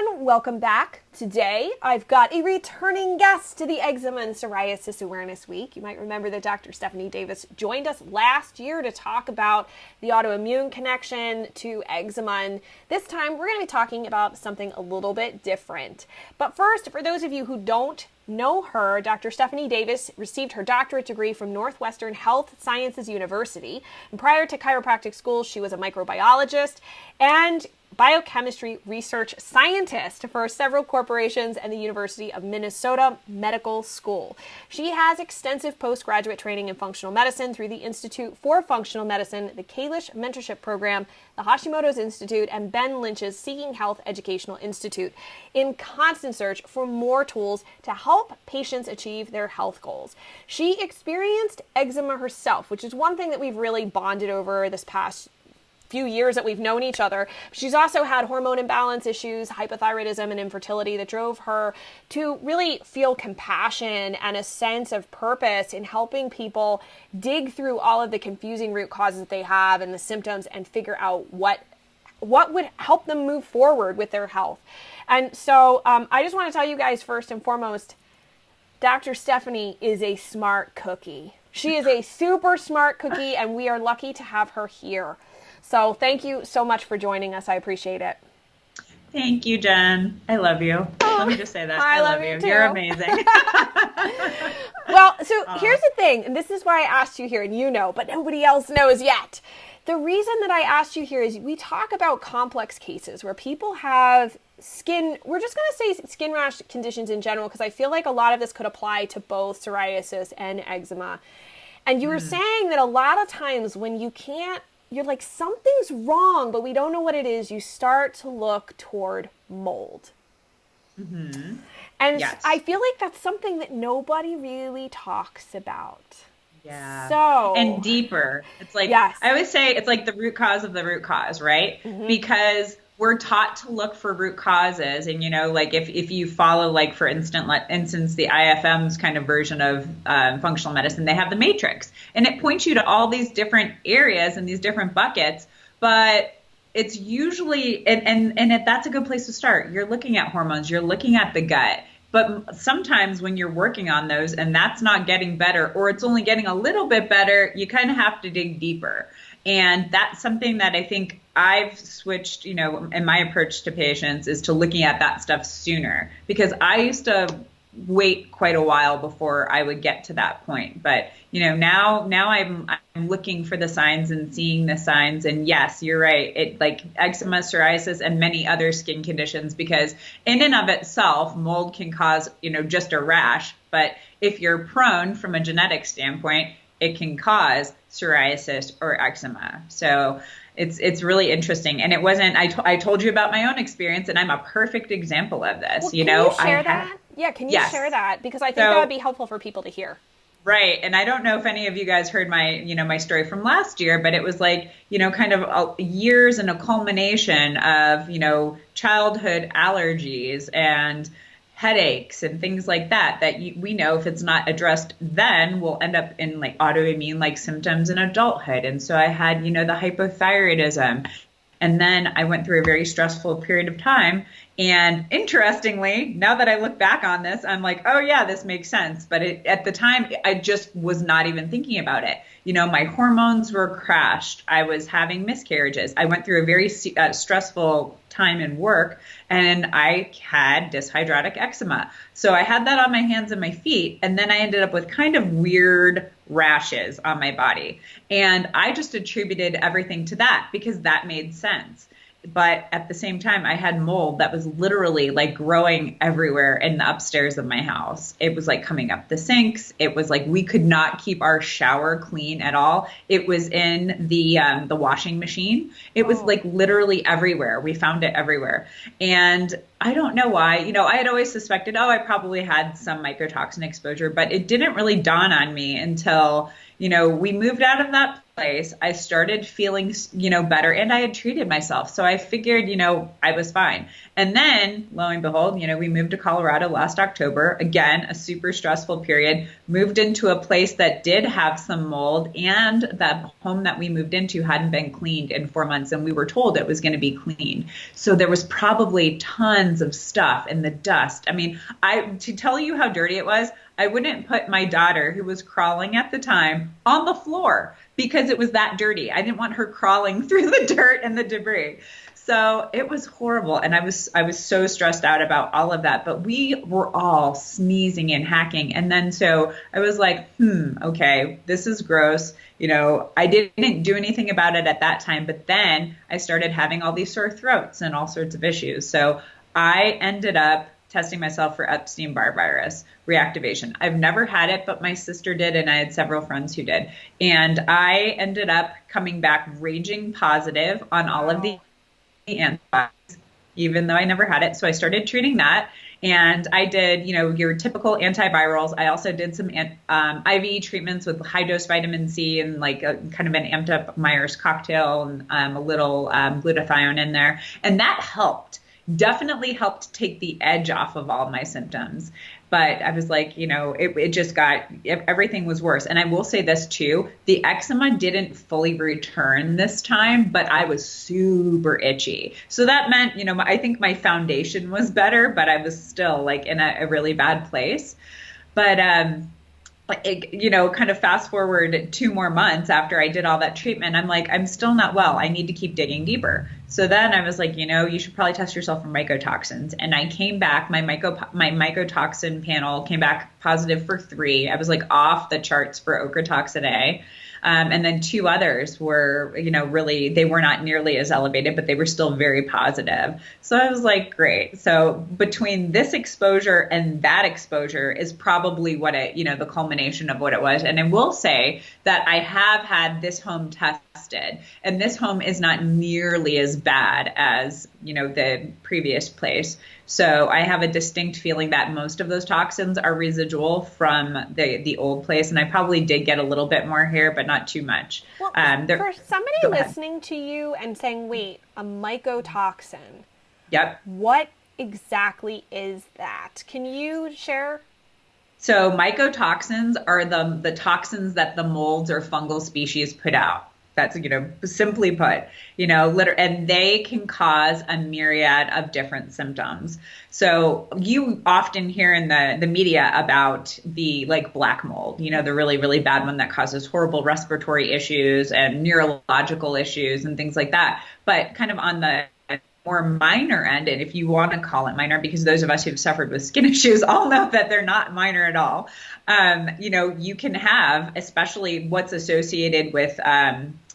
everyone, welcome back. Today I've got a returning guest to the Eczema and Psoriasis Awareness Week. You might remember that Dr. Stephanie Davis joined us last year to talk about the autoimmune connection to eczema, and this time we're going to be talking about something a little bit different. But first, for those of you who don't know her, Dr. Stephanie Davis received her doctorate degree from Northwestern Health Sciences University, and prior to chiropractic school she was a microbiologist and biochemistry research scientist for several corporations and the University of Minnesota Medical School. She has extensive postgraduate training in functional medicine through the Institute for Functional Medicine, the Kalish Mentorship Program, the Hashimoto's Institute, and Ben Lynch's Seeking Health Educational Institute, in constant search for more tools to help patients achieve their health goals. She experienced eczema herself, which is one thing that we've really bonded over this past few years that we've known each other. She's also had hormone imbalance issues, hypothyroidism, and infertility that drove her to really feel compassion and a sense of purpose in helping people dig through all of the confusing root causes that they have and the symptoms and figure out what would help them move forward with their health. And so I just want to tell you guys first and foremost, Dr. Stephanie is a smart cookie. She is a super smart cookie, and we are lucky to have her here. So thank you so much for joining us. I appreciate it. Thank you, Jen. I love you. Let me just say that. I love you. Too. You're amazing. Well, so here's the thing, and this is why I asked you here, and you know, but nobody else knows yet. The reason that I asked you here is we talk about complex cases where people have we're just going to say skin rash conditions in general, because I feel like a lot of this could apply to both psoriasis and eczema. And you were saying that a lot of times when you're like, something's wrong, but we don't know what it is, you start to look toward mold. Mm-hmm. And yes. I feel like that's something that nobody really talks about. Yeah. So, and deeper. It's like, yes. I always say it's like the root cause of the root cause, right? Mm-hmm. Because we're taught to look for root causes. And, you know, like if you follow, like, for instance, the IFM's kind of version of functional medicine, they have the matrix, and it points you to all these different areas and these different buckets. But it's usually, and that's a good place to start. You're looking at hormones, you're looking at the gut. But sometimes when you're working on those and that's not getting better, or it's only getting a little bit better, you kind of have to dig deeper. And that's something that I think I've switched, you know, in my approach to patients is to looking at that stuff sooner, because I used to wait quite a while before I would get to that point. But, you know, now I'm looking for the signs and seeing the signs. And yes, you're right. It, like eczema, psoriasis, and many other skin conditions, because in and of itself, mold can cause, you know, just a rash. But if you're prone from a genetic standpoint, it can cause psoriasis or eczema. So it's really interesting. And it wasn't, I told you about my own experience, and I'm a perfect example of this. Well, you know, can you share that? Yeah, can you share that? Because I think that would be helpful for people to hear. Right. And I don't know if any of you guys heard my story from last year, but it was like, you know, kind of years and a culmination of, you know, childhood allergies and headaches and things like that we know if it's not addressed then will end up in like autoimmune like symptoms in adulthood. And so I had, you know, the hypothyroidism, and then I went through a very stressful period of time. And interestingly, now that I look back on this, I'm like, oh yeah, this makes sense. But at the time, I just was not even thinking about it. You know, my hormones were crashed. I was having miscarriages. I went through a very stressful time in work, and I had dyshydrotic eczema. So I had that on my hands and my feet. And then I ended up with kind of weird rashes on my body. And I just attributed everything to that because that made sense. But at the same time, I had mold that was literally like growing everywhere in the upstairs of my house. It was like coming up the sinks. It was like we could not keep our shower clean at all. It was in the washing machine. It was like literally everywhere. We found it everywhere. And I don't know why. You know, I had always suspected, I probably had some mycotoxin exposure, but it didn't really dawn on me until, you know, we moved out of that place, I started feeling, better, and I had treated myself. So I figured, I was fine. And then lo and behold, we moved to Colorado last October. Again, a super stressful period, moved into a place that did have some mold, and that home that we moved into hadn't been cleaned in 4 months. And we were told it was going to be cleaned. So there was probably tons of stuff in the dust. I mean, to tell you how dirty it was, I wouldn't put my daughter, who was crawling at the time, on the floor because it was that dirty. I didn't want her crawling through the dirt and the debris. So it was horrible. And I was so stressed out about all of that. But we were all sneezing and hacking. And then so I was like, okay, this is gross. I didn't do anything about it at that time. But then I started having all these sore throats and all sorts of issues. So I ended up testing myself for Epstein-Barr virus reactivation. I've never had it, but my sister did, and I had several friends who did. And I ended up coming back raging positive on all of the antibodies, even though I never had it. So I started treating that. And I did, your typical antivirals. I also did some IV treatments with high dose vitamin C and like a kind of an amped up Myers cocktail and a little glutathione in there. And that helped. Definitely helped take the edge off of all my symptoms. But I was like, it just everything was worse. And I will say this too, the eczema didn't fully return this time, but I was super itchy. So that meant, I think my foundation was better, but I was still like in a really bad place. But, kind of fast forward 2 more months after I did all that treatment, I'm like, I'm still not well. I need to keep digging deeper. So then I was like, you should probably test yourself for mycotoxins. And I came back, my mycotoxin panel came back positive for 3. I was like off the charts for ochratoxin A. And then 2 others were, really, they were not nearly as elevated, but they were still very positive. So I was like, great. So between this exposure and that exposure is probably what the culmination of what it was. And I will say that I have had this home tested, and this home is not nearly as bad as, the previous place. So I have a distinct feeling that most of those toxins are residual from the old place. And I probably did get a little bit more here, but not too much. Well, for somebody listening to you and saying, wait, a mycotoxin. Yep. What exactly is that? Can you share? So mycotoxins are the toxins that the molds or fungal species put out. That's, simply put, and they can cause a myriad of different symptoms. So you often hear in the media about the black mold, the really, really bad one that causes horrible respiratory issues and neurological issues and things like that. But kind of on the more minor end, and if you want to call it minor, because those of us who've suffered with skin issues all know that they're not minor at all. You can have, especially what's associated with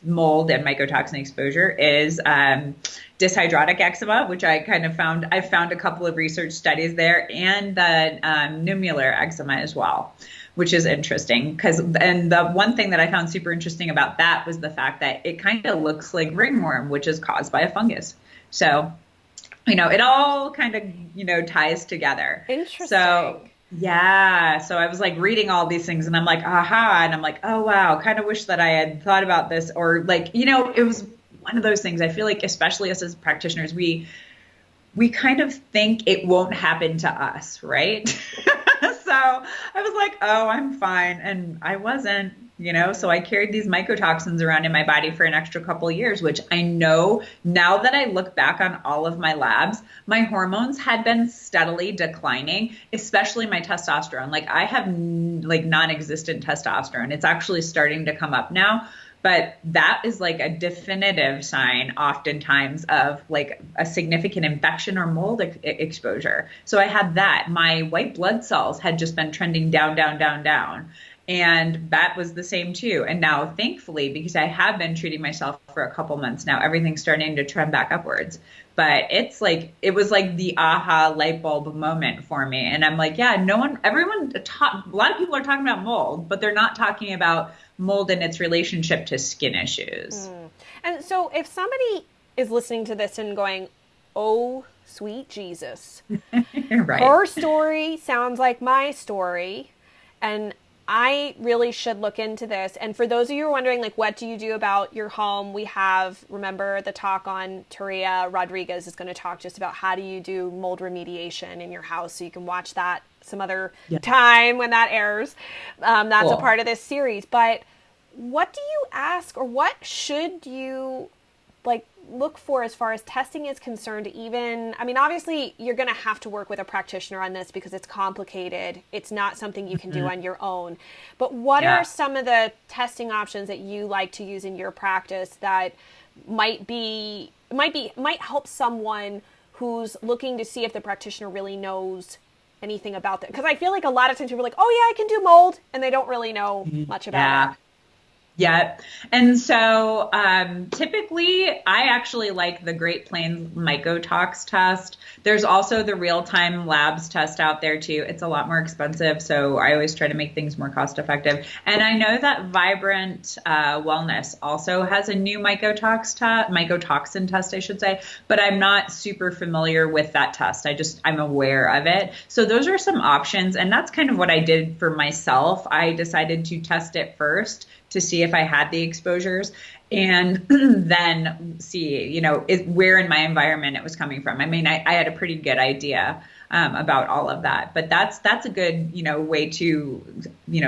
mold and mycotoxin exposure is dyshydrotic eczema, which I found a couple of research studies there, and the nummular eczema as well, which is interesting and the one thing that I found super interesting about that was the fact that it kind of looks like ringworm, which is caused by a fungus. So, it all kind of, ties together. Interesting. So, yeah. So I was reading all these things and I'm like, aha. And I'm like, oh, wow. Kind of wish that I had thought about this, or it was one of those things. I feel like, especially us as practitioners, we kind of think it won't happen to us. Right. So I was like, oh, I'm fine. And I wasn't. So I carried these mycotoxins around in my body for an extra couple of years, which I know now that I look back on all of my labs, my hormones had been steadily declining, especially my testosterone. I have non-existent testosterone. It's actually starting to come up now. But that is a definitive sign oftentimes of a significant infection or mold exposure. So I had that. My white blood cells had just been trending down, down, down, down. And that was the same too. And now, thankfully, because I have been treating myself for a couple months now, everything's starting to trend back upwards. But it was the aha light bulb moment for me. And I'm like, yeah, a lot of people are talking about mold, but they're not talking about mold and its relationship to skin issues. And so if somebody is listening to this and going, oh, sweet Jesus, right. Her story sounds like my story. And I really should look into this. And for those of you who are wondering, like, what do you do about your home? We have, remember the talk on Turia Rodriguez is going to talk just about how do you do mold remediation in your house. So you can watch that some other time when that airs. That's a part of this series. But what do you ask, or what should you like look for as far as testing is concerned? Even, I mean, obviously you're going to have to work with a practitioner on this because it's complicated. It's not something you can do on your own. But what are some of the testing options that you like to use in your practice that might help someone who's looking to see if the practitioner really knows anything about that? Because I feel like a lot of times people are like, oh yeah, I can do mold, and they don't really know much about it. Yeah. And so typically I actually like the Great Plains mycotox test. There's also the real-time labs test out there too. It's a lot more expensive, so I always try to make things more cost effective. And I know that Vibrant Wellness also has a new mycotoxin test, I should say, but I'm not super familiar with that test. I'm aware of it. So those are some options, and that's kind of what I did for myself. I decided to test it first to see if I had the exposures, and then see, where in my environment it was coming from. I mean, I had a pretty good idea about all of that, but that's a good, way to,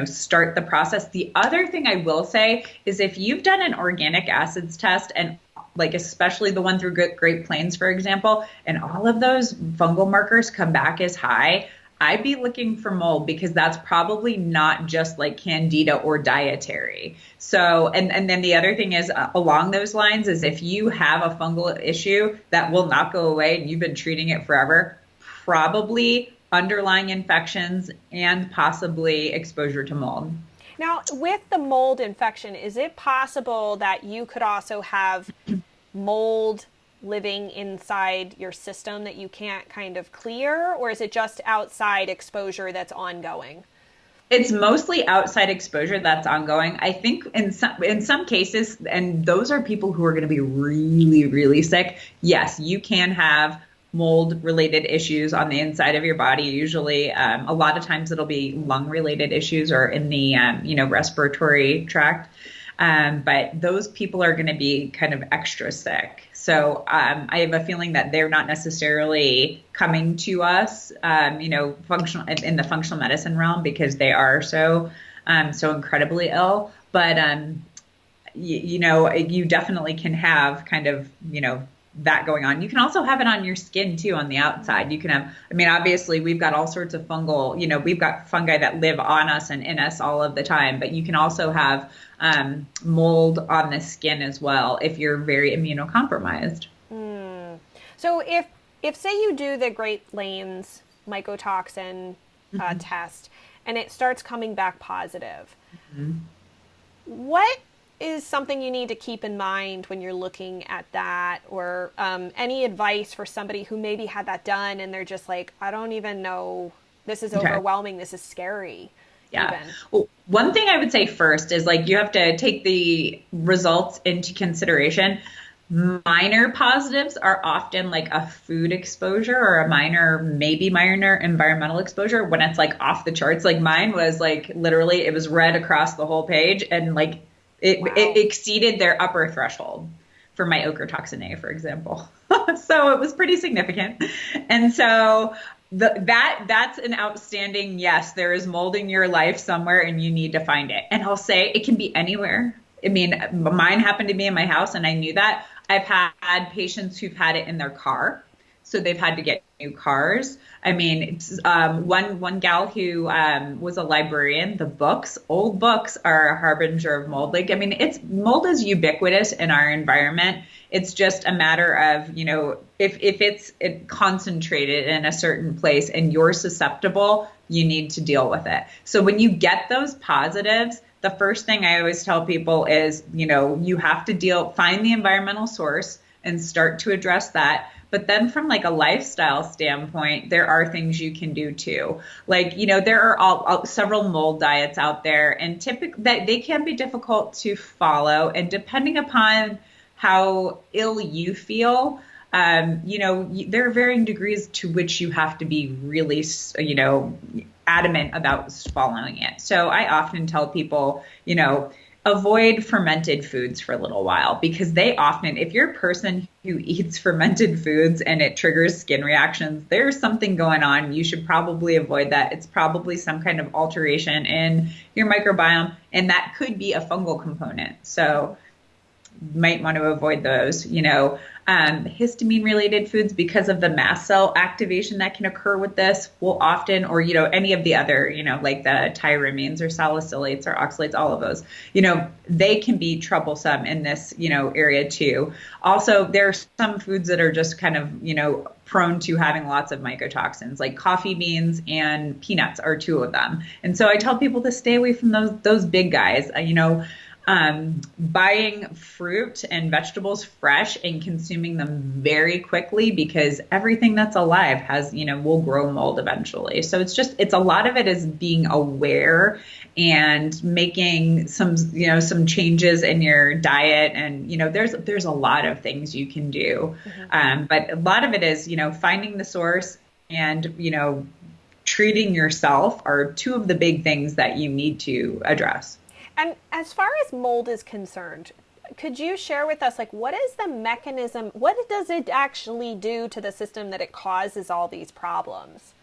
start the process. The other thing I will say is if you've done an organic acids test, and like especially the one through Great Plains, for example, and all of those fungal markers come back as high, I'd be looking for mold, because that's probably not just like candida or dietary. So, and then the other thing is along those lines is if you have a fungal issue that will not go away and you've been treating it forever, probably underlying infections and possibly exposure to mold. Now, with the mold infection, is it possible that you could also have mold living inside your system that you can't kind of clear, or is it just outside exposure that's ongoing? It's mostly outside exposure that's ongoing. I think in some cases, and those are people who are going to be really, really sick. Yes, you can have mold related issues on the inside of your body. Usually, a lot of times it'll be lung related issues or in the, respiratory tract. But those people are going to be kind of extra sick. So I have a feeling that they're not necessarily coming to us, functional in the functional medicine realm, because they are so incredibly ill. But you definitely can have kind of that going on. You can also have it on your skin too, on the outside. You can have, obviously we've got all sorts of fungal, we've got fungi that live on us and in us all of the time, but you can also have mold on the skin as well if you're very immunocompromised. So if say you do the Great Plains mycotoxin test and it starts coming back positive, what is something you need to keep in mind when you're looking at that, or any advice for somebody who maybe had that done and they're just like, I don't even know, this is overwhelming, this is scary. Yeah. Well, one thing I would say first is you have to take the results into consideration. Minor positives are often like a food exposure or a minor environmental exposure when it's off the charts. Mine was literally, it was red across the whole page, and it exceeded their upper threshold for my ochratoxin A, for example. So it was pretty significant. And so that's an outstanding, yes, there is mold in your life somewhere and you need to find it. And I'll say it can be anywhere. Mine happened to be in my house and I knew that. I've had patients who've had it in their car, so they've had to get new cars. One gal who was a librarian, old books are a harbinger of mold. Mold is ubiquitous in our environment. It's just a matter of, if it's concentrated in a certain place and you're susceptible, you need to deal with it. So when you get those positives, the first thing I always tell people is, you have to find the environmental source and start to address that. But then from a lifestyle standpoint, there are things you can do too. There are several mold diets out there, and typically they can be difficult to follow. And depending upon how ill you feel, there are varying degrees to which you have to be really, adamant about following it. So I often tell people, avoid fermented foods for a little while, because they often, if you're a person who eats fermented foods and it triggers skin reactions, there's something going on. You should probably avoid that. It's probably some kind of alteration in your microbiome, and that could be a fungal component. So might want to avoid those, histamine related foods, because of the mast cell activation that can occur with this, will often, or, any of the other, like the tyramines or salicylates or oxalates, all of those, they can be troublesome in this, area too. Also, there are some foods that are just kind of, prone to having lots of mycotoxins, like coffee beans and peanuts are two of them. And so I tell people to stay away from those big guys, buying fruit and vegetables fresh and consuming them very quickly, because everything that's alive has, will grow mold eventually. So it's a lot of it is being aware and making some changes in your diet. And, there's a lot of things you can do. But a lot of it is, finding the source and, treating yourself are two of the big things that you need to address. And as far as mold is concerned, could you share with us, what is the mechanism? What does it actually do to the system that it causes all these problems?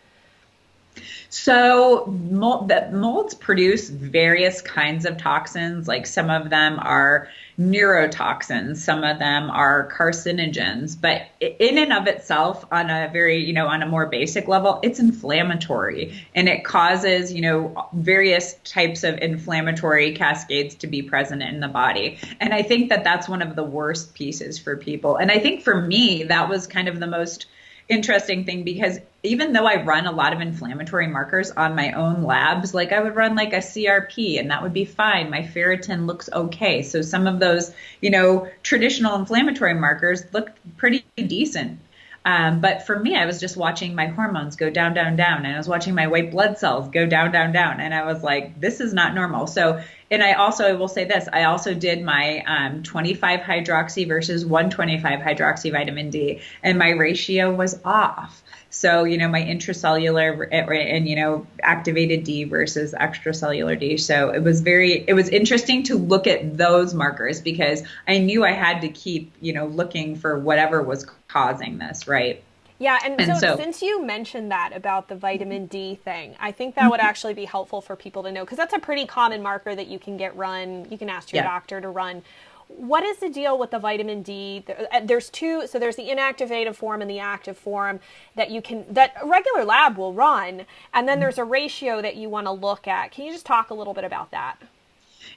So molds produce various kinds of toxins. Like some of them are neurotoxins, some of them are carcinogens, but in and of itself, on a very, on a more basic level, it's inflammatory, and it causes, various types of inflammatory cascades to be present in the body. And I think that that's one of the worst pieces for people. And I think for me, that was kind of the most interesting thing, because even though I run a lot of inflammatory markers on my own labs, like I would run like a CRP and that would be fine. My ferritin looks okay. So some of those, traditional inflammatory markers looked pretty decent. But for me, I was just watching my hormones go down, down, down. And I was watching my white blood cells go down, down, down. And I was like, this is not normal. So, and I will say this, I also did my 25 hydroxy versus 125 hydroxy vitamin D, and my ratio was off. So, my intracellular and, activated D versus extracellular D. So it was interesting to look at those markers, because I knew I had to keep, looking for whatever was causing this, right? Yeah, and so since you mentioned that about the vitamin D thing, I think that would actually be helpful for people to know, because that's a pretty common marker that you can get run. You can ask your doctor to run. What is the deal with the vitamin D? There's two, so there's the inactivated form and the active form that a regular lab will run, and then there's a ratio that you want to look at. Can you just talk a little bit about that?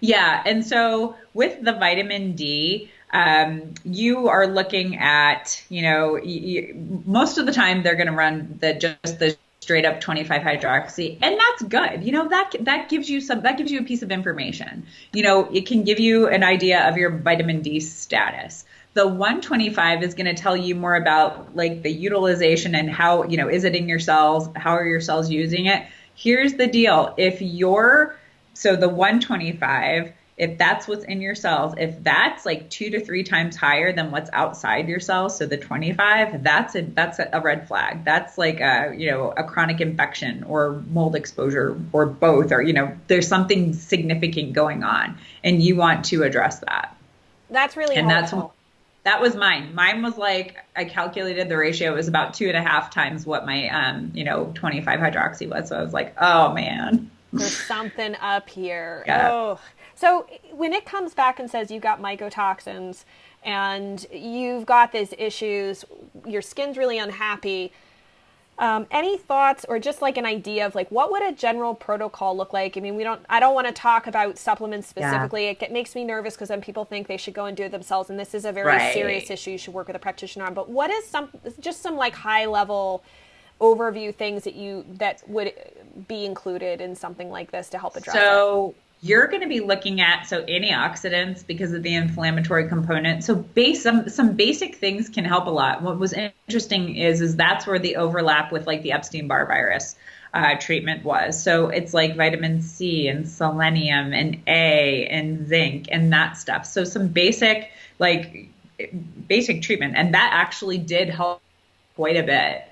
Yeah, and so with the vitamin D, you are looking at, most of the time they're going to run just the straight up 25 hydroxy, and that's good. That gives you a piece of information. It can give you an idea of your vitamin D status. The 125 is going to tell you more about like the utilization and how, is it in your cells? How are your cells using it? Here's the deal. So the 125, if that's what's in your cells, if that's like 2 to 3 times higher than what's outside your cells, so the 25, that's a red flag. That's like a chronic infection or mold exposure or both, or there's something significant going on, and you want to address that. That's really helpful. That was mine. Mine was like, I calculated the ratio. It was about 2.5 times what my 25 hydroxy was. So I was like, oh man, there's something up here. Yeah. Oh. So when it comes back and says you've got mycotoxins and you've got these issues, your skin's really unhappy, any thoughts or just like an idea of like what would a general protocol look like? I mean, I don't want to talk about supplements specifically. Yeah. It makes me nervous because then people think they should go and do it themselves, and this is a very serious issue you should work with a practitioner on. But what is some like high level overview things that would be included in something like this to help address it? You're going to be looking at antioxidants because of the inflammatory component. So some basic things can help a lot. What was interesting is that's where the overlap with like the Epstein-Barr virus treatment was. So it's like vitamin C and selenium and A and zinc and that stuff. So some basic treatment, and that actually did help quite a bit.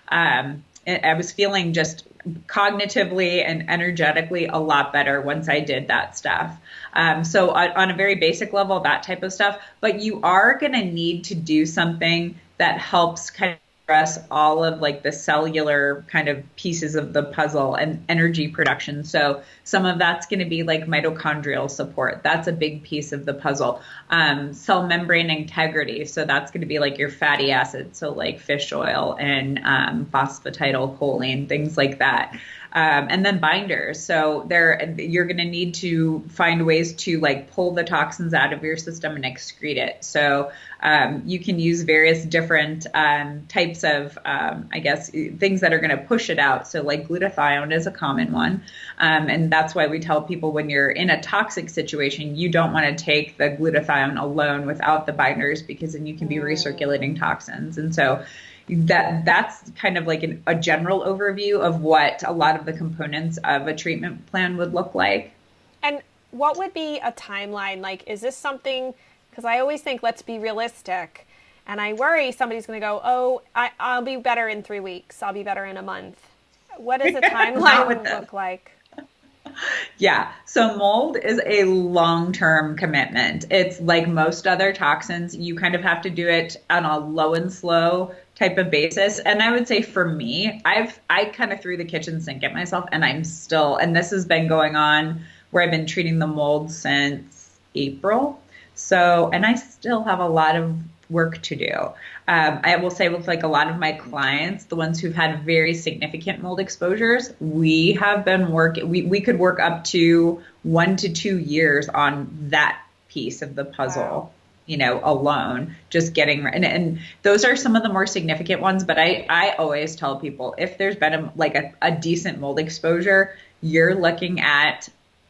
I was feeling just cognitively and energetically a lot better once I did that stuff. So on a very basic level, that type of stuff, but you are going to need to do something that helps kind of address all of like the cellular kind of pieces of the puzzle and energy production. So some of that's going to be like mitochondrial support. That's a big piece of the puzzle. Cell membrane integrity. So that's going to be like your fatty acids. So like fish oil and phosphatidylcholine, things like that. And then binders. So you're going to need to find ways to like pull the toxins out of your system and excrete it. So you can use various different types of, I guess, things that are going to push it out. So like glutathione is a common one. And that's why we tell people when you're in a toxic situation, you don't want to take the glutathione alone without the binders, because then you can be recirculating toxins. And so that's kind of like a general overview of what a lot of the components of a treatment plan would look like. And what would be a timeline? Like, is this something, because I always think, let's be realistic. And I worry somebody's going to go, oh, I'll be better in 3 weeks. I'll be better in a month. What does a timeline look like? Yeah. So mold is a long-term commitment. It's like most other toxins. You kind of have to do it on a low and slow type of basis. And I would say for me, I kind of threw the kitchen sink at myself, and and this has been going on where I've been treating the mold since April. So, and I still have a lot of work to do. I will say with like a lot of my clients, the ones who've had very significant mold exposures, we have been we could work up to 1 to 2 years on that piece of the puzzle. Wow. Alone, just getting, and those are some of the more significant ones. But I always tell people, if there's been a decent mold exposure, you're looking at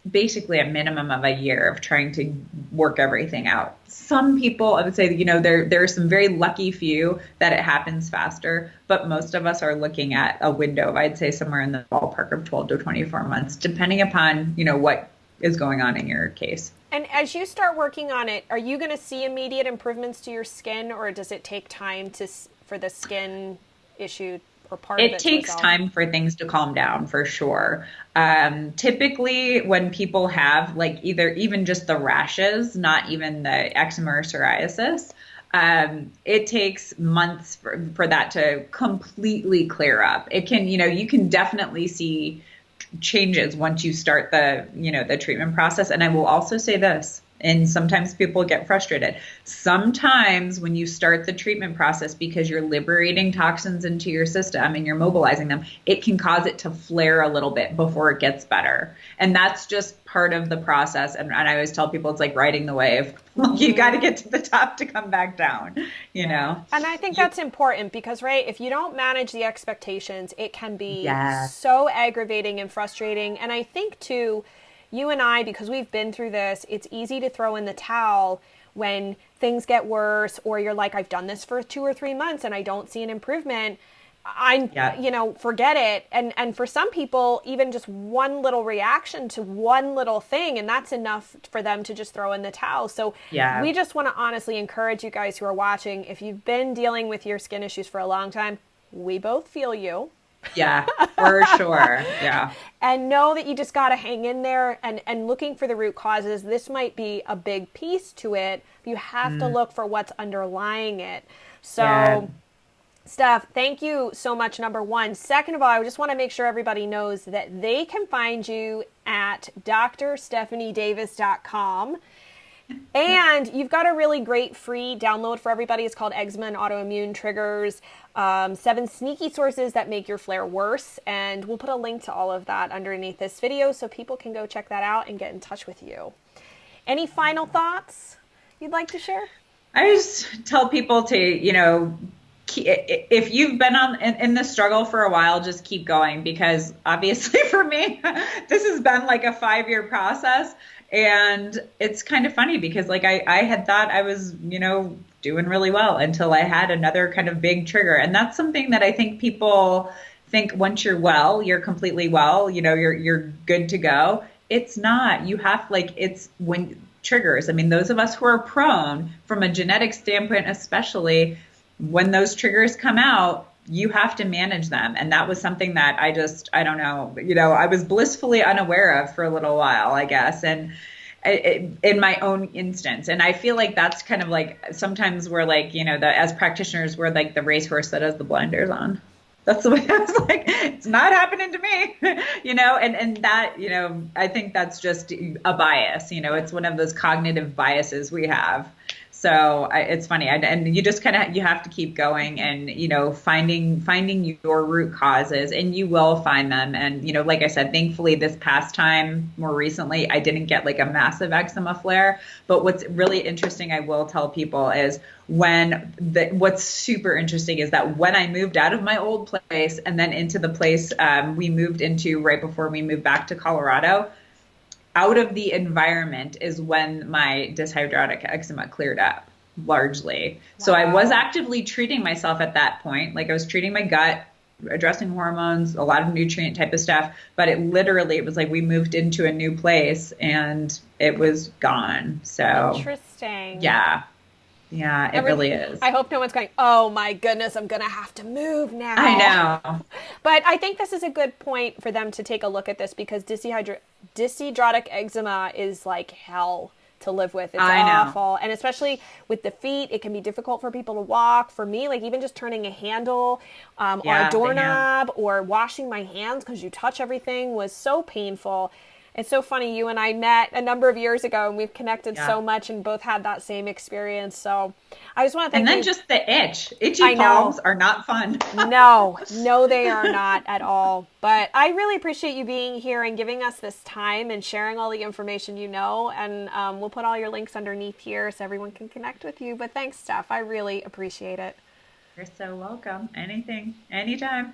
basically a minimum of a year of trying to work everything out. Some people, I would say, there are some very lucky few that it happens faster, but most of us are looking at a window of, I'd say, somewhere in the ballpark of 12 to 24 months, depending upon, what is going on in your case. And as you start working on it, are you going to see immediate improvements to your skin, or does it take time for the skin issue or part of it? It takes time for things to calm down, for sure. Typically, when people have even just the rashes, not even the eczema or psoriasis, it takes months for that to completely clear up. It can, you can definitely see changes once you start the treatment process. And I will also say this, and sometimes people get frustrated. Sometimes when you start the treatment process, because you're liberating toxins into your system and you're mobilizing them, it can cause it to flare a little bit before it gets better. And that's just part of the process. And I always tell people it's like riding the wave. You got to get to the top to come back down, And I think that's important because, right, if you don't manage the expectations, it can be so aggravating and frustrating. And I think, too, you and I, because we've been through this, it's easy to throw in the towel when things get worse, or you're like, I've done this for 2 or 3 months and I don't see an improvement. Forget it. And for some people, even just one little reaction to one little thing, and that's enough for them to just throw in the towel. So we just want to honestly encourage you guys who are watching, if you've been dealing with your skin issues for a long time, we both feel you. Yeah, for sure. Yeah. And know that you just got to hang in there and looking for the root causes. This might be a big piece to it. But you have to look for what's underlying it. So, Steph, thank you so much, number one. Second of all, I just want to make sure everybody knows that they can find you at drstephaniedavis.com. And you've got a really great free download for everybody. It's called Eczema and Autoimmune Triggers, 7 Sneaky Sources That Make Your Flare Worse. And we'll put a link to all of that underneath this video so people can go check that out and get in touch with you. Any final thoughts you'd like to share? I just tell people to, if you've been in the struggle for a while, just keep going, because obviously for me, this has been like a 5-year process. And it's kind of funny because I had thought I was, doing really well until I had another kind of big trigger. And that's something that I think people think once you're well, you're completely well, you're good to go. It's not. You have it's when triggers. I mean, those of us who are prone from a genetic standpoint, especially when those triggers come out, you have to manage them. And that was something that I don't know, I was blissfully unaware of for a little while, I guess. And in my own instance. And I feel like that's kind of like sometimes we're like, as practitioners, we're like the racehorse that has the blinders on. That's the way I was like, it's not happening to me, and that, I think that's just a bias, it's one of those cognitive biases we have. So it's funny. And you just you have to keep going and, finding your root causes, and you will find them. And, like I said, thankfully this past time, more recently, I didn't get like a massive eczema flare. But what's really interesting, I will tell people, is what's super interesting is that when I moved out of my old place and then into the place we moved into right before we moved back to Colorado, out of the environment is when my dyshydrotic eczema cleared up largely. Wow. So I was actively treating myself at that point. Like I was treating my gut, addressing hormones, a lot of nutrient type of stuff. But it was like we moved into a new place and it was gone. So interesting. Yeah. Yeah, it really is. I hope no one's going, oh my goodness, I'm going to have to move now. I know. But I think this is a good point for them to take a look at this, because dyshydrotic eczema is like hell to live with. It's awful. And especially with the feet, it can be difficult for people to walk. For me, like even just turning a handle or a doorknob or washing my hands because you touch everything was so painful. It's so funny. You and I met a number of years ago, and we've connected so much, and both had that same experience. So I just want to thank you. And then just the itchy palms are not fun. No, they are not at all. But I really appreciate you being here and giving us this time and sharing all the information you know. And we'll put all your links underneath here so everyone can connect with you. But thanks, Steph. I really appreciate it. You're so welcome. Anything, anytime.